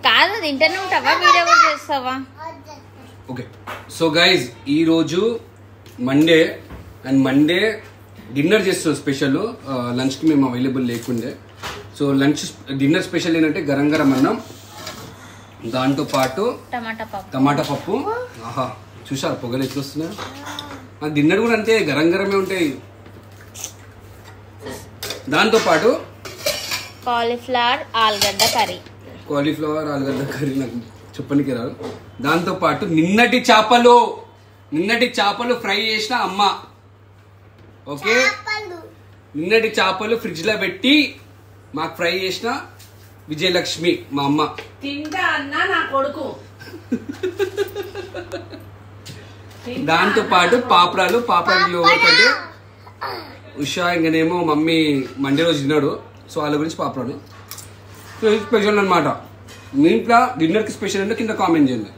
కాదు తింటూనే ఉంటావా, వీడియో కూడా చేస్తావా? ఓకే, సో గైజ్ ఈరోజు మండే అండ్ మండే డిన్నర్ చేస్తాం స్పెషల్. లంచ్కి మేము అవైలబుల్ లేకుండే. సో లంచ్ డిన్నర్ స్పెషల్ ఏంటంటే గరం గరం అన్నం, దాంతో పాటు టమాటా పప్పు. ఆహా చూసారు పొగలు ఎట్లా వస్తున్నాయి. డిన్నర్ కూడా అంతే గరం గరమే ఉంటాయి. దాంతో పాటు కాలీఫ్లవర్ ఆలుగడ్డ కర్రీ నాకు చెప్పనికి రాదు. దాంతో పాటు నిన్నటి చేపలు ఫ్రై చేసిన అమ్మ. ఓకే, నిన్నటి చేపలు ఫ్రిడ్జ్ లో పెట్టి మాకు ఫ్రై చేసిన విజయలక్ష్మి మా అమ్మ. తింటా అన్నా నా కొడుకు. దాంతో పాటు పాపడాలు కంటే ఉషా ఇంకనేమో మమ్మీ మండే రోజు తిన్నాడు. సో వాళ్ళ గురించి పాపడాలు. సో ఇది స్పెషల్ అనమాట. మీ ఇంట్లో డిన్నర్కి స్పెషల్ అంటే కింద కామెంట్ చేయండి.